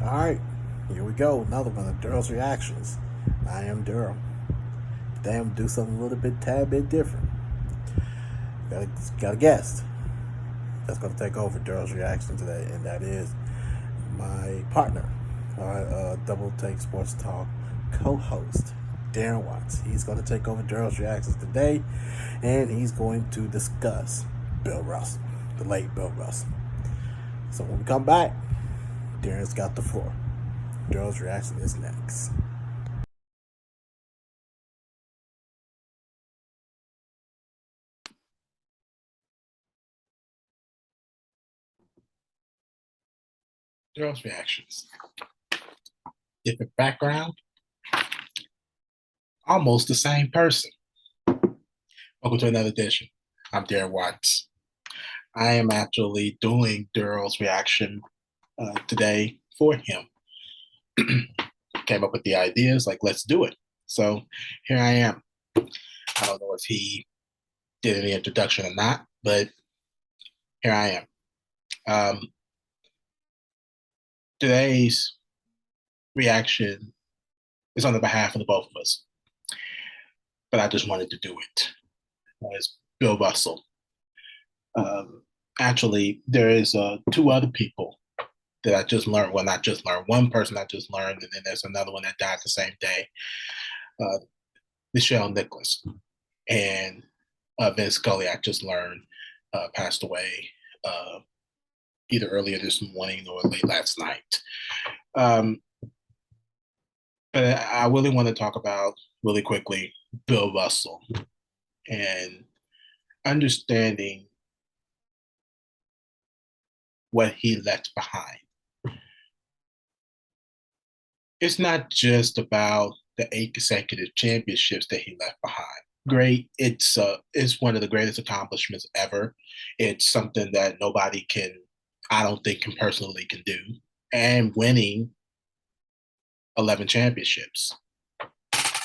All right, here we go. Another one of Darrell's reactions. I am Darrell. Today I'm gonna do something a little bit, tad bit different. Got a guest that's gonna take over Darrell's reaction today, and that is my partner, our Double Take Sports Talk co-host, Darren Watts. He's gonna take over Darrell's reactions today, and he's going to discuss Bill Russell, the late Bill Russell. So when we come back, Darren's got the floor. Darrell's reaction is next. Girls' reactions. Different background, almost the same person. Welcome to another edition. I'm Darren Watts. I am actually doing Darrell's reaction today for him. Came up with the ideas, like, let's do it. So here I am. I don't know if he did any introduction or not, but here I am. Um, Today's reaction is on the behalf of the both of us, but I just wanted to do it as Bill Russell. Actually, there is two other people that I just learned. Well, not just learned. One person I just learned, and then there's another one that died the same day. Uh, Michelle Nicholas and Vince Scully. I just learned passed away either earlier this morning or late last night. Um, but I really want to talk about really quickly Bill Russell and understanding what he left behind. It's not just about the 8 consecutive championships that he left behind. Great, it's one of the greatest accomplishments ever. It's something that nobody can, I don't think, can personally can do. And winning 11 championships.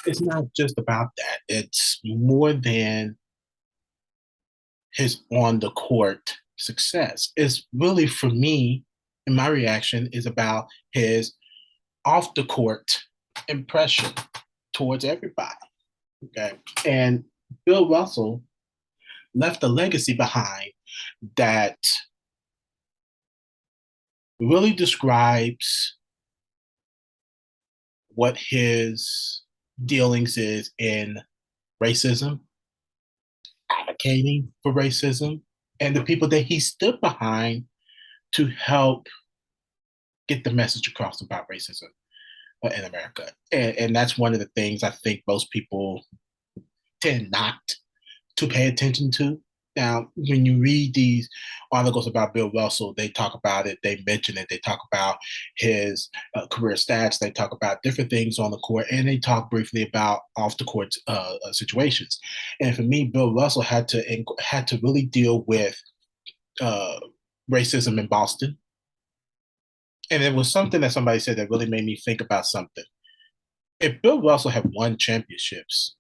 It's not just about that. It's more than his on the court success. It's really, for me, in my reaction, is about his off the court impression towards everybody. Okay. And Bill Russell left a legacy behind that really describes what his dealings is in racism, advocating for racism, and the people that he stood behind to help get the message across about racism in America. And that's one of the things I think most people tend not to pay attention to. Now, when you read these articles about Bill Russell, they talk about it, they mention it, they talk about his career stats, they talk about different things on the court, and they talk briefly about off the court situations. And for me, Bill Russell had to really deal with uh, racism in Boston. And it was something that somebody said that really made me think about something. If Bill Russell had won championships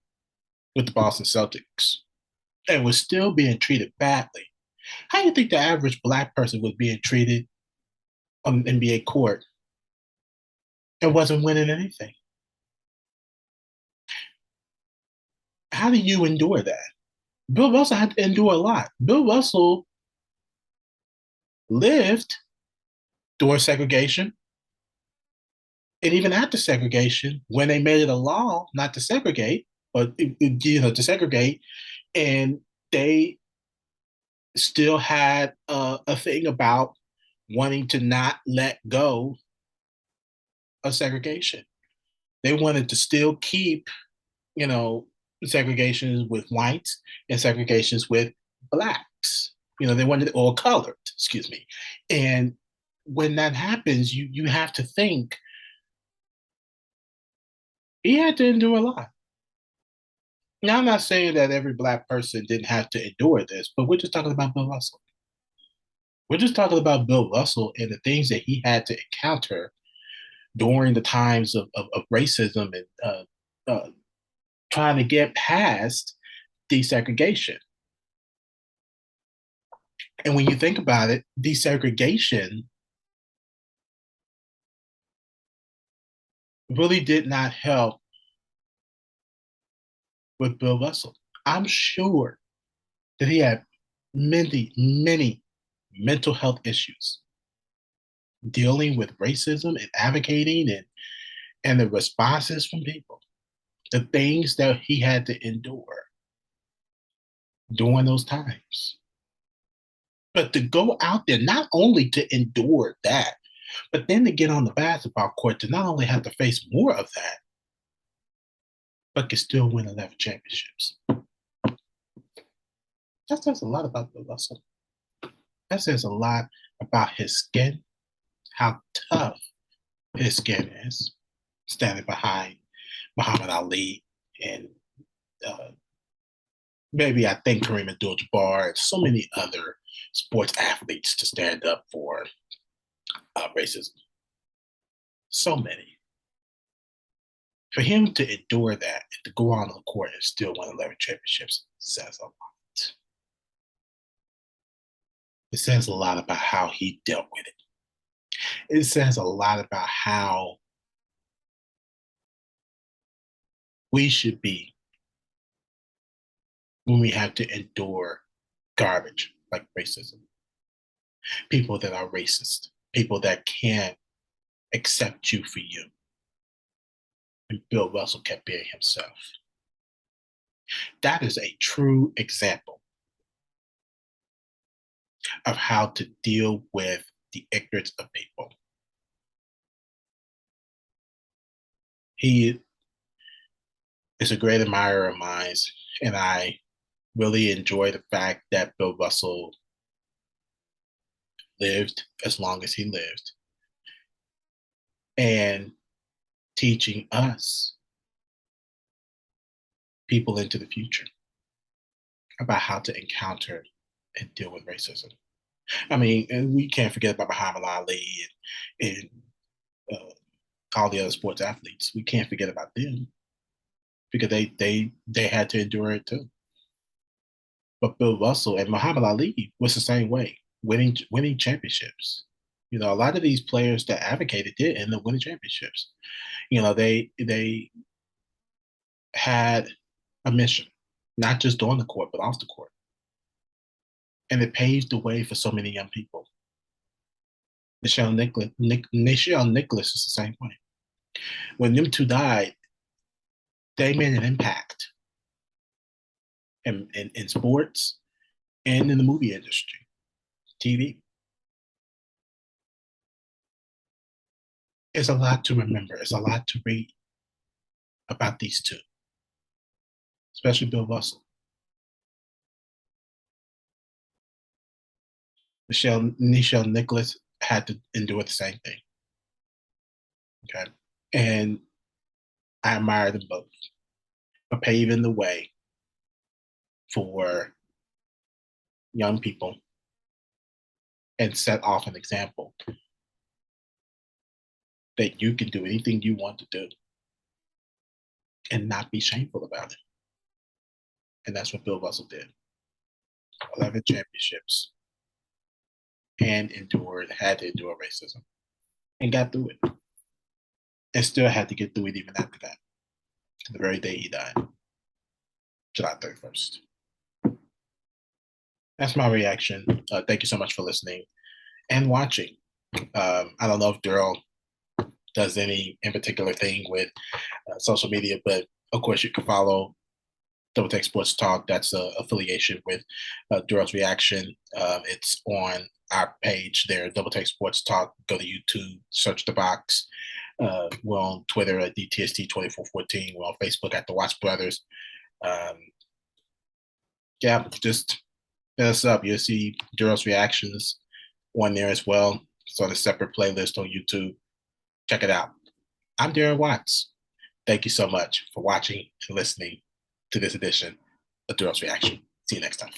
with the Boston Celtics and was still being treated badly, how do you think the average black person was being treated on an NBA court and wasn't winning anything? How do you endure that? Bill Russell had to endure a lot. Bill Russell lived during segregation, and even after segregation, when they made it a law not to segregate, or to segregate, and they still had a thing about wanting to not let go of segregation. They wanted to still keep, you know, segregations with whites and segregations with blacks. They wanted or colored, excuse me. And when that happens, you have to think he had to endure a lot. Now, I'm not saying that every black person didn't have to endure this, but we're just talking about Bill Russell. We're just talking about Bill Russell and the things that he had to encounter during the times of racism and trying to get past desegregation. And when you think about it, desegregation really did not help with Bill Russell. I'm sure that he had many mental health issues dealing with racism and advocating and the responses from people, the things that he had to endure during those times. But to go out there, not only to endure that, but then to get on the basketball court to not only have to face more of that, but can still win 11 championships. That says a lot about Bill Russell. That says a lot about his skin, how tough his skin is, standing behind Muhammad Ali and uh, maybe I think Kareem Abdul-Jabbar and so many other sports athletes to stand up for racism. So many. For him to endure that and to go on the court and still win 11 championships says a lot. It says a lot about how he dealt with it. It says a lot about how we should be when we have to endure garbage like racism. People that are racist, people that can't accept you for you. And Bill Russell kept being himself. That is a true example of how to deal with the ignorance of people. He is a great admirer of mine, and I really enjoy the fact that Bill Russell lived as long as he lived and teaching us people into the future about how to encounter and deal with racism. I mean, and we can't forget about Muhammad Ali and all the other sports athletes. We can't forget about them because they had to endure it too. But Bill Russell and Muhammad Ali was the same way, winning championships. You know, a lot of these players that advocated did end up winning championships. You know, they had a mission, not just on the court, but off the court. And it paved the way for so many young people. Nichelle Nicholas is the same way. When them two died, they made an impact in sports and in the movie industry, TV. It's a lot to remember. It's a lot to read about these two, especially Bill Russell. Nichelle Nicholas had to endure the same thing. Okay. And I admire them both for paving the way for young people and set off an example that you can do anything you want to do and not be shameful about it. And that's what Bill Russell did. 11 championships and had to endure racism and got through it. And still had to get through it even after that, to the very day he died, July 31st. That's my reaction. Thank you so much for listening and watching. I don't know if Darrell does any in particular thing with social media, but of course you can follow Double Take Sports Talk. That's an affiliation with Darrell's Reaction. It's on our page there, Double Take Sports Talk. Go to YouTube, search the box. We're on Twitter at DTST2414. We're on Facebook at The Watts Brothers. Yeah, just hit us up. You'll see Darrell's Reactions on there as well. It's on a separate playlist on YouTube. Check it out. I'm Darren Watts. Thank you so much for watching and listening to this edition of Darrell's Reaction. See you next time.